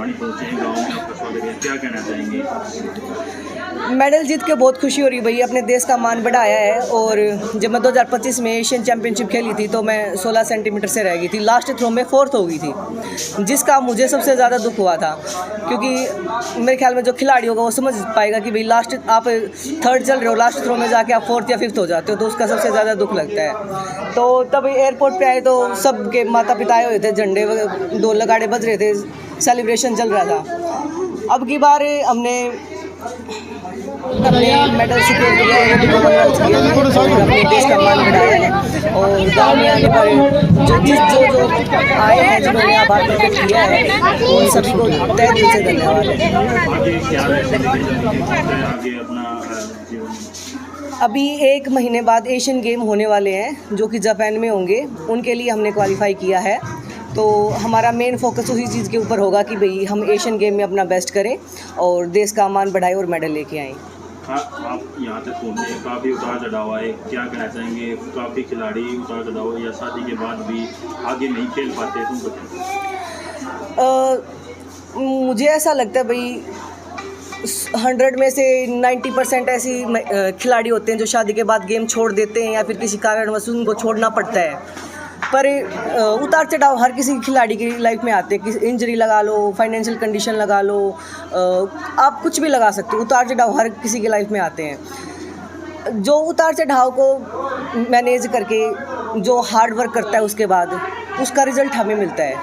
भिवानी पहुँचे हैं, गाँव में आपका स्वागत है, क्या कहना चाहेंगे? मेडल जीत के बहुत खुशी हो रही है भैया, अपने देश का मान बढ़ाया है। और जब मैं 2025 में एशियन चैम्पियनशिप खेली थी तो मैं 16 सेंटीमीटर से रह गई थी, लास्ट थ्रो में 4th हो गई थी, जिसका मुझे सबसे ज़्यादा दुख हुआ था। क्योंकि मेरे ख्याल में जो खिलाड़ी होगा वो समझ पाएगा कि भाई लास्ट आप 3rd चल रहे हो, लास्ट थ्रो में जाके आप 4th या 5th हो जाते हो, तो उसका सबसे ज़्यादा दुख लगता है। तो तब एयरपोर्ट पे आए तो सबके माता पिता आए हुए थे, झंडे ढोल नगाड़े बज रहे थे, सेलिब्रेशन चल रहा था। अब की बार हमने अपने मेडल सिक्योर किया है, अपने देश का मान बढ़ाया है। और गाँव में आने पर जो आए हैं, जिन्होंने यहाँ पार्टिसिपेट किया है, उन सभी को तहे दिल से धन्यवाद है। आगे क्या आगे अपना जीवन? अभी 1 महीने बाद एशियन गेम होने वाले हैं, जो कि जापान में होंगे। उनके लिए हमने क्वालिफाई किया है, तो हमारा मेन फोकस उसी चीज़ के ऊपर होगा कि भाई हम एशियन गेम में अपना बेस्ट करें और देश का मान बढ़ाएं और मेडल लेके आएँ। आप यहाँ तक पहुँचे, काफ़ी उतार चढ़ाव है, क्या कहना चाहेंगे? काफ़ी खिलाड़ी उतार चढ़ाव या शादी के बाद भी आगे नहीं खेल पाते, तुम बताओ। मुझे ऐसा लगता है भाई 100 में से 90% ऐसी खिलाड़ी होते हैं जो शादी के बाद गेम छोड़ देते हैं या फिर किसी कारणवश उनको छोड़ना पड़ता है। पर उतार चढ़ाव हर किसी खिलाड़ी की लाइफ में आते हैं, किसी इंजरी लगा लो, फाइनेंशियल कंडीशन लगा लो, आप कुछ भी लगा सकते हो। उतार चढ़ाव हर किसी की लाइफ में आते हैं। जो उतार चढ़ाव को मैनेज करके जो हार्ड वर्क करता है उसके बाद उसका रिजल्ट हमें मिलता है।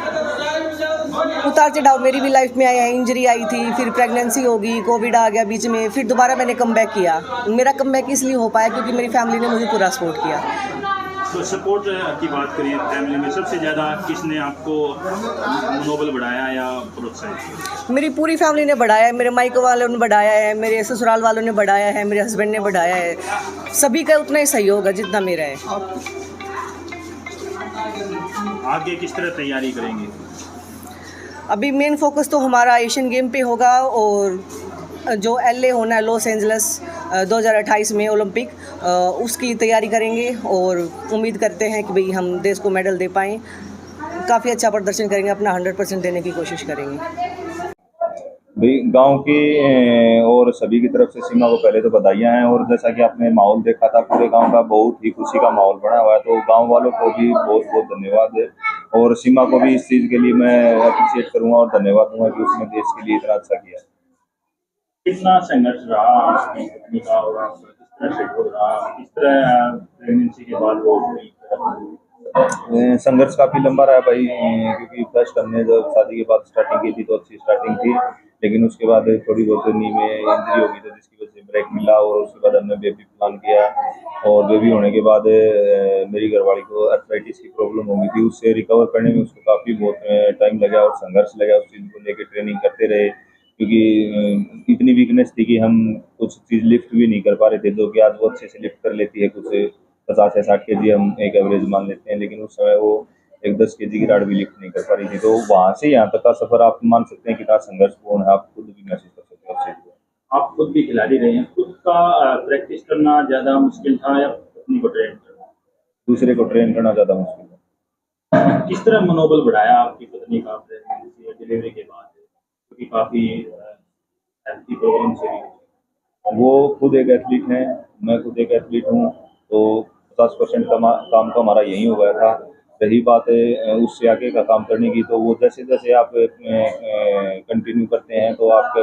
उतार चढ़ाव मेरी भी लाइफ में आया है, इंजरी आई थी, फिर प्रेगनेंसी होगी, कोविड आ गया बीच में, फिर दोबारा मैंने कमबैक किया। मेरा कमबैक इसलिए हो पाया क्योंकि मेरी फैमिली ने मुझे पूरा सपोर्ट किया। तो सपोर्ट की बात करें, फैमिली में सबसे ज़्यादा किसने आपको मनोबल बढ़ाया या प्रोत्साहित किया? मेरी पूरी फैमिली ने बढ़ाया है, मेरे मायके वालों ने बढ़ाया है, मेरे ससुराल वालों ने बढ़ाया है, मेरे हस्बैंड ने बढ़ाया है। सभी का उतना ही सहयोग है जितना मेरा है। आगे किस तरह तैयारी करेंगे? अभी मेन फोकस तो हमारा एशियन गेम पे होगा और जो LA होना है, लॉस एंजल्स 2028 में ओलंपिक, उसकी तैयारी करेंगे और उम्मीद करते हैं कि भाई हम देश को मेडल दे पाएँ। काफ़ी अच्छा प्रदर्शन करेंगे, अपना 100% देने की कोशिश करेंगे। भाई गांव की और सभी की तरफ से सीमा को पहले तो बधाइयाँ हैं। और जैसा कि आपने माहौल देखा था, पूरे गांव का बहुत ही खुशी का माहौल बना हुआ है, तो गांव वालों को भी बहुत बहुत धन्यवाद है। और सीमा को भी इस चीज़ के लिए मैं अप्रिशिएट करूंगा और धन्यवाद दूंगा कि उसने देश के लिए इतना अच्छा किया। कितना संघर्ष रहा आपकी पत्नी का और आपका, किस तरह से हो रहा, किस तरह प्रेगनेंसी के बाद वो हुई? संघर्ष काफी लंबा रहा भाई, क्योंकि फर्स्ट हमने जब शादी के बाद स्टार्टिंग की थी तो अच्छी स्टार्टिंग थी, लेकिन उसके बाद थोड़ी बहुत नी में इंजरी हो गई थी जिसकी वजह से ब्रेक मिला। और उसके बाद हमने बेबी प्लान किया और बेबी होने के बाद मेरी घरवाली को आर्थराइटिस की प्रॉब्लम हो गई थी। उससे रिकवर करने में उसको काफ़ी बहुत टाइम लगा और संघर्ष लगा। उस चीज़ को लेकर ट्रेनिंग करते रहे, क्योंकि इतनी वीकनेस थी कि हम कुछ चीज़ लिफ्ट भी नहीं कर पा रहे थे, जो कि आज वो अच्छे से लिफ्ट कर लेती है। कुछ 50 या 60 kg हम एक एवरेज मान लेते हैं, लेकिन उस समय वो एक 10 kg की राड भी लिफ्ट नहीं कर पा रही थी। तो वहाँ से यहाँ तक का सफर आप मान सकते हैं कितना संघर्षपूर्ण है, आप खुद भी महसूस कर सकते हैं उस चीज़ को। आप खुद भी खिलाड़ी रहे हैं, खुद का प्रैक्टिस करना ज़्यादा मुश्किल था या पत्नी को ट्रेन करना? दूसरे को ट्रेन करना ज़्यादा मुश्किल है। किस तरह मनोबल बढ़ाया आपकी पत्नी का प्रेगनेंसी या डिलीवरी के बाद, क्योंकि काफ़ी हेल्थी प्रॉब्लम से भी? वो खुद एक एथलीट हैं, मैं खुद एक एथलीट हूँ, तो 50% का काम तो हमारा यहीं हो गया था। रही बात है उससे आगे का काम करने की, तो वो जैसे जैसे आप कंटिन्यू करते हैं तो आपके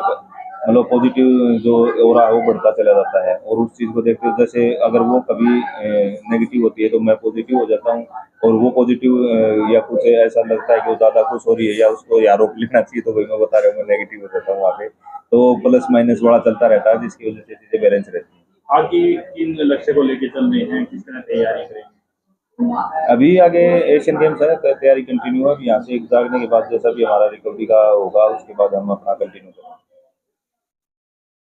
मतलब पॉजिटिव जो ओरा है वो बढ़ता चला जाता है। और उस चीज़ को देखते हुए जैसे अगर वो कभी नेगेटिव होती है तो मैं पॉजिटिव हो जाता हूँ, और वो पॉजिटिव या कुछ ऐसा लगता है कि वो ज़्यादा खुश हो रही है या उसको या रोक लेना चाहिए, तो भाई मैं बता रहा हूँ मैं नेगेटिव हो जाता हूँ वहाँ पे। तो प्लस माइनस बड़ा चलता रहता है, जिसकी वजह से चीज़ें बैलेंस रहती हैं। आगे किन लक्ष्य को लेके चल रहे हैं, किस तरह तैयारी करेंगे? अभी आगे एशियन गेम्स है, तैयारी कंटिन्यू है। अभी यहाँ से जागने के बाद जैसा भी हमारा रिकवरी का होगा उसके बाद हम अपना कंटिन्यू करेंगे।